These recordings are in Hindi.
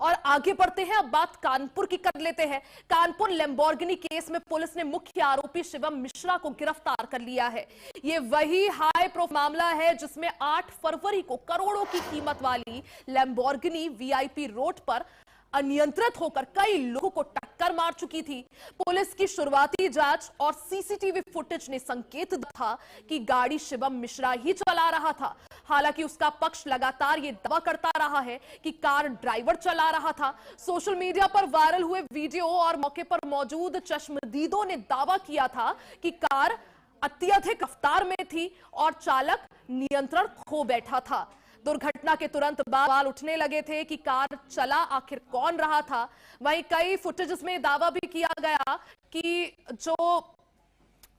और आगे बढ़ते हैं, अब बात कानपुर की कर लेते हैं। कानपुर लैम्बोर्गिनी केस में पुलिस ने मुख्य आरोपी शिवम मिश्रा को गिरफ्तार कर लिया है। ये वही हाई प्रोफाइल मामला है जिसमें 8 फरवरी को करोड़ों की कीमत वाली लैम्बोर्गिनी वीआईपी रोड पर अनियंत्रित होकर कई लोगों को टक्कर मार चुकी थी। पुलिस की शुरुआती जांच और सीसीटीवी फुटेज ने संकेत दिया था कि गाड़ी शिवम मिश्रा ही चला रहा था। हालांकि उसका पक्ष लगातार ये दावा करता रहा है कि कार ड्राइवर चला रहा था। सोशल मीडिया पर वायरल हुए वीडियो और मौके पर मौजूद चश्मदीदों ने दावा किया था कि कार अत्यधिक रफ्तार में थी और चालक नियंत्रण खो बैठा था। दुर्घटना के तुरंत बाद सवाल उठने लगे थे कि कार चला आखिर कौन रहा था। वहीं कई फुटेज में दावा भी किया गया कि जो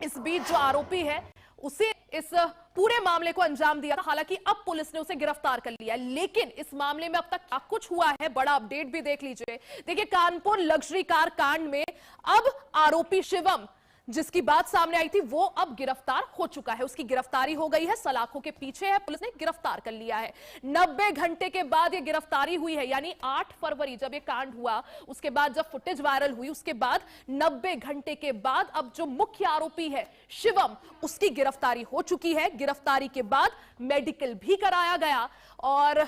इस बीच जो आरोपी है उसे इस पूरे मामले को अंजाम दिया था। हालांकि अब पुलिस ने उसे गिरफ्तार कर लिया, लेकिन इस मामले में अब तक क्या कुछ हुआ है, बड़ा अपडेट भी देख लीजिए। देखिए, कानपुर लग्जरी कार कांड में अब आरोपी शिवम जिसकी बात सामने आई थी वो अब गिरफ्तार हो चुका है। उसकी गिरफ्तारी हो गई है, सलाखों के पीछे है, पुलिस ने गिरफ्तार कर लिया है। 90 घंटे के बाद ये गिरफ्तारी हुई है, यानी 8 फरवरी जब ये कांड हुआ, उसके बाद जब फुटेज वायरल हुई, उसके बाद 90 घंटे के बाद अब जो मुख्य आरोपी है शिवम, उसकी गिरफ्तारी हो चुकी है। गिरफ्तारी के बाद मेडिकल भी कराया गया और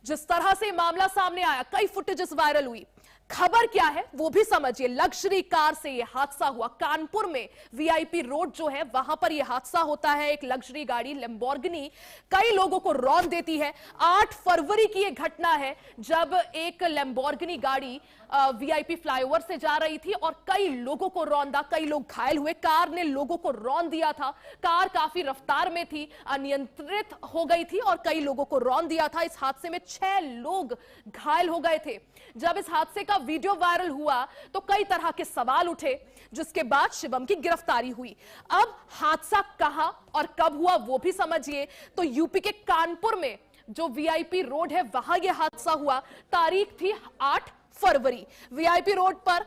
जिस तरह से मामला सामने आया, कई फुटेजेस वायरल हुई। खबर क्या है वो भी समझिए। लग्जरी कार से यह हादसा हुआ। कानपुर में वीआईपी रोड जो है वहां पर यह हादसा होता है। एक लग्जरी गाड़ी लैम्बोर्गिनी कई लोगों को रौंद देती है। 8 फरवरी की यह घटना है जब एक लैम्बोर्गिनी गाड़ी वीआईपी फ्लाईओवर से जा रही थी और कई लोगों को रौंदा, कई लोग घायल हुए। कार ने लोगों को रौंद दिया था। कार काफी रफ्तार में थी, अनियंत्रित हो गई थी और कई लोगों को रौंद दिया था। इस हादसे में 6 लोग घायल हो गए थे। जब इस हादसे का वीडियो वायरल हुआ तो कई तरह के सवाल उठे, जिसके बाद शिवम की गिरफ्तारी हुई। अब हादसा कहां और कब हुआ वो भी समझिए। तो यूपी के कानपुर में जो वीआईपी रोड है वहां यह हादसा हुआ। तारीख थी 8 फरवरी। वीआईपी रोड पर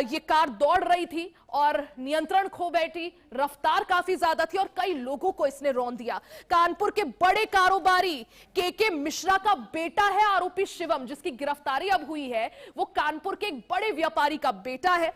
ये कार दौड़ रही थी और नियंत्रण खो बैठी। रफ्तार काफी ज्यादा थी और कई लोगों को इसने रौंद दिया। कानपुर के बड़े कारोबारी के मिश्रा का बेटा है आरोपी शिवम, जिसकी गिरफ्तारी अब हुई है। वो कानपुर के एक बड़े व्यापारी का बेटा है।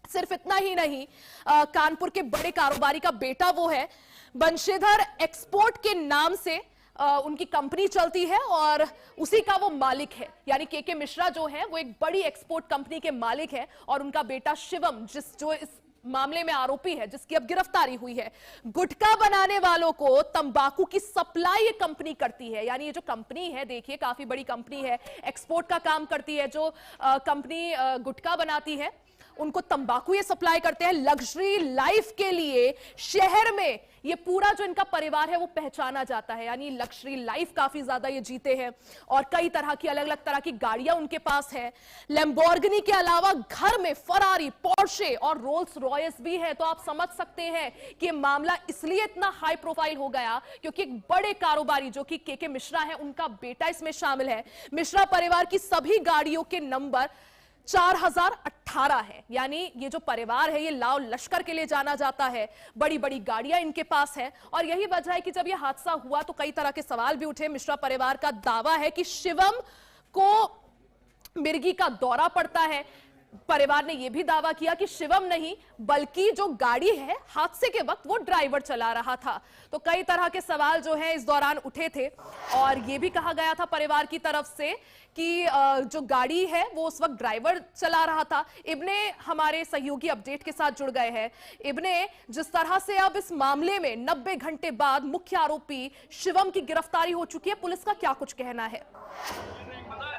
सिर्फ इतना ही नहीं, कानपुर के बड़े कारोबारी का बेटा वो है। बंशीधर एक्सपोर्ट के नाम से उनकी कंपनी चलती है और उसी का वो मालिक है। यानी के मिश्रा जो है वो एक बड़ी एक्सपोर्ट कंपनी के मालिक है और उनका बेटा शिवम जो इस मामले में आरोपी है, जिसकी अब गिरफ्तारी हुई है। गुटखा बनाने वालों को तंबाकू की सप्लाई ये कंपनी करती है। यानी ये जो कंपनी है, देखिए काफी बड़ी कंपनी है, एक्सपोर्ट का काम करती है। जो कंपनी गुटखा बनाती है उनको तंबाकू ये सप्लाई करते हैं। लग्जरी लाइफ के लिए शहर में ये पूरा जो इनका परिवार है वो पहचाना जाता है। यानी लग्जरी लाइफ काफी ज्यादा ये जीते हैं और कई तरह की अलग अलग तरह की गाड़ियां उनके पास है। लैम्बोर्गिनी के अलावा घर में फरारी, पोर्शे और रोल्स रॉयस भी है। तो आप समझ सकते हैं कि ये मामला इसलिए इतना हाई प्रोफाइल हो गया क्योंकि एक बड़े कारोबारी जो कि के मिश्रा है, उनका बेटा इसमें शामिल है। मिश्रा परिवार की सभी गाड़ियों के नंबर 4018 है। यानी ये जो परिवार है ये लाव लश्कर के लिए जाना जाता है। बड़ी बड़ी गाड़ियां इनके पास है और यही वजह है कि जब ये हादसा हुआ तो कई तरह के सवाल भी उठे। मिश्रा परिवार का दावा है कि शिवम को मिर्गी का दौरा पड़ता है। परिवार ने यह भी दावा किया कि शिवम नहीं बल्कि जो गाड़ी है हादसे के वक्त वो ड्राइवर चला रहा था। तो कई तरह के सवाल जो है इस दौरान उठे थे और यह भी कहा गया था परिवार की तरफ से कि जो गाड़ी है वो उस वक्त ड्राइवर चला रहा था। इब्ने हमारे सहयोगी अपडेट के साथ जुड़ गए हैं। इब्ने, जिस तरह से अब इस मामले में 90 घंटे बाद मुख्य आरोपी शिवम की गिरफ्तारी हो चुकी है, पुलिस का क्या कुछ कहना है?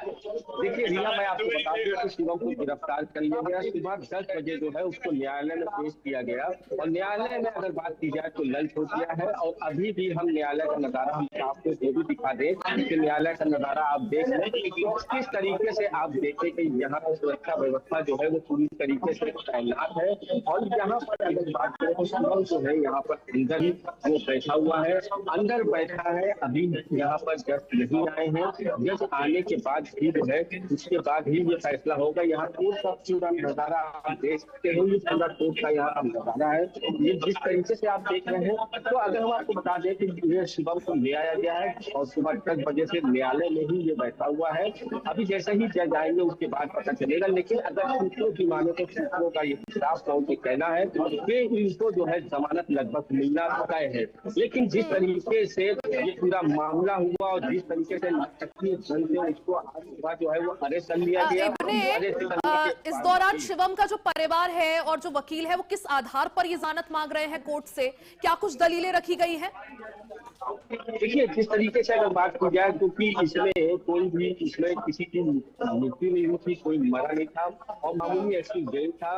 देखिए रीना, मैं आपको बता दूं कि शिवम को गिरफ्तार कर लिया गया। सुबह 10 बजे जो है उसको न्यायालय में पेश किया गया और न्यायालय में अगर बात की जाए तो लंच हो गया है और अभी भी हम न्यायालय का नजारा हम आपको ये भी दिखा दें कि न्यायालय का नजारा आप देख लें किस तरीके से आप देखें कि यहाँ पर सुरक्षा व्यवस्था जो है वो पूरी तरीके से तैनात है। और यहाँ पर अगर बात करें तो शिवम जो है यहाँ पर अंदर ही वो बैठा हुआ है, अंदर बैठा है। अभी यहाँ पर जज नहीं आए हैं। जज आने के बाद भी जो है उसके बाद ही ये फैसला होगा। यहाँ कोर्ट का पूरा नजारा आप देख सकते हैं, ये पूरा कोर्ट का यहाँ नजारा है। ये जिस तरीके से आप देख रहे हैं, तो अगर हम आपको बता दें कि ये शिवम को ले आया गया है और सुबह 10 बजे से न्यायालय में ही ये बैठा हुआ है। अभी जैसे ही जज आएंगे उसके बाद पता चलेगा। लेकिन अगर सूत्रों की माने तो सूत्रों का ये साफ तौर से कहना है कि इनको जो है जमानत लगभग मिलना तय है। लेकिन जिस तरीके से ये पूरा मामला हुआ और जिस तरीके से उसको आज सुबह जो है वो अरेस्ट कर लिया गया। इस दौरान शिवम का जो परिवार है और जो वकील है वो किस आधार पर ये जमानत मांग रहे हैं कोर्ट से? क्या कुछ दलीलें रखी गई हैं? देखिए, जिस तरीके से अगर बात की जाए, क्योंकि इसमें कोई भी इसमें किसी की मृत्यु नहीं हुई थी, कोई मरा नहीं था और मामूली एक्सीडेंट था।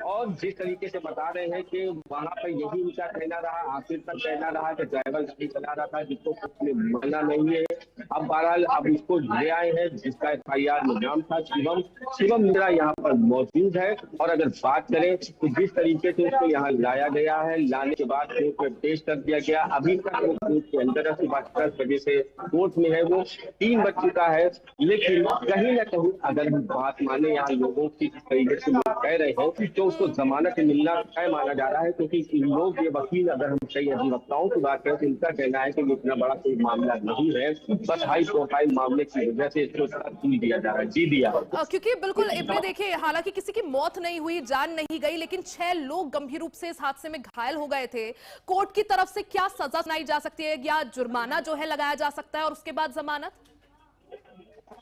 और जिस तरीके से बता रहे हैं कि वहां पर यही उनका कहना रहा, आखिर तक कहना रहा कि ड्राइवर गाड़ी चला रहा था, जिसको कुछ मरना नहीं है। अब बहरहाल अब इसको ले आए हैं, जिसका FIR में नाम था शिवम मिश्रा यहाँ पर मौजूद है। और अगर बात करें तो जिस तरीके से उसको यहाँ लाया गया है, लाने के बाद कोर्ट में पेश कर दिया गया। अभी तक वो कोर्ट के अंदर है, सुबह 10 बजे से कोर्ट में है, वो 3 बज चुका है। लेकिन कहीं ना कहीं अगर हम बात माने यहाँ लोगों की जिस तरीके से लोग कह रहे हैं तो उसको जमानत मिलना तय माना जा रहा है। क्योंकि इन लोग ये वकील, अगर हम कई अधिवक्ताओं की बात करें तो इनका कहना है कि इतना बड़ा कोई मामला नहीं है, बस हाई प्रोफाइल मामले की वजह से इसको जी दिया जा रहा है, जी दिया। क्योंकि बिल्कुल इब्ने देखिए, हालांकि किसी की मौत नहीं हुई, जान नहीं गई, लेकिन 6 लोग गंभीर रूप से इस हादसे में घायल हो गए थे। कोर्ट की तरफ से क्या सजा सुनाई जा सकती है या जुर्माना जो है लगाया जा सकता है और उसके बाद जमानत?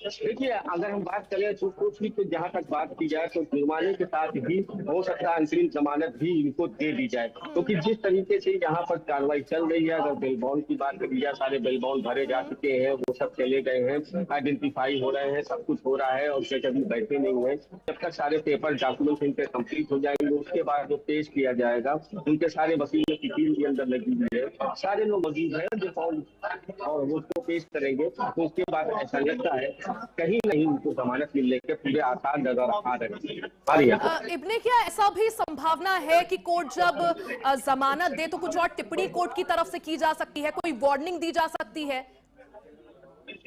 देखिए, अगर हम बात करें तो कुछ भी, तो जहाँ तक बात की जाए तो जुर्माने के साथ भी हो सकता है अंतरिम जमानत भी इनको दे दी जाए। क्योंकि जिस तरीके से यहाँ पर कार्रवाई चल रही है, अगर बेल बॉन्ड की बात करी जाए, सारे बेल बॉन्ड भरे जा चुके हैं, वो सब चले गए हैं, आइडेंटिफाई हो रहे हैं, सब कुछ हो रहा है और जज अभी बैठे नहीं हुए। जब तक सारे पेपर डॉक्यूमेंट इनके कंप्लीट हो जाएंगे, उसके बाद जो पेश किया जाएगा, उनके सारे वकीलों की टीम के अंदर लगी हुई है, सारे लोग मौजूद हैं जो और वो उसको पेश करेंगे। तो उसके बाद ऐसा लगता है कहीं नहीं उनको जमानत मिलने के पूरे आसार नजर आ रहे हैं। इब्ने, क्या ऐसा भी संभावना है कि कोर्ट जब जमानत दे तो कुछ और टिप्पणी कोर्ट की तरफ से की जा सकती है, कोई वार्निंग दी जा सकती है?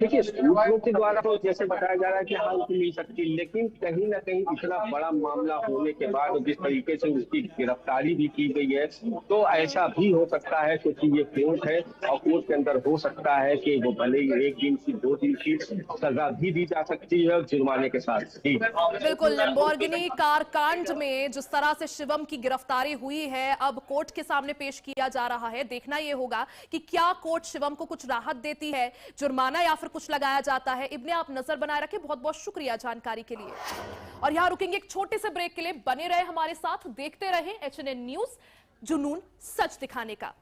देखिए, सूत्रों के द्वारा तो जैसे बताया जा रहा है कि हाँ उसको मिल सकती, लेकिन कहीं ना कहीं इतना बड़ा मामला होने के बाद जिस तरीके से उसकी गिरफ्तारी भी की गई है, तो ऐसा भी हो सकता है क्योंकि ये कोर्ट है और कोर्ट के अंदर हो सकता है कि वो भले ही 1 दिन की 2 दिन की सजा भी दी जा सकती है जुर्माने के साथ। बिल्कुल, लैम्बोर्गिनी कार कांड में जिस तरह से शिवम की गिरफ्तारी हुई है, अब कोर्ट के सामने पेश किया जा रहा है। देखना यह होगा कि क्या कोर्ट शिवम को कुछ राहत देती है, जुर्माना या फिर कुछ लगाया जाता है। इब्ने, आप नजर बनाए रखें, बहुत बहुत शुक्रिया जानकारी के लिए। और यहां रुकेंगे एक छोटे से ब्रेक के लिए, बने रहे हमारे साथ, देखते रहे HNN न्यूज, जुनून सच दिखाने का।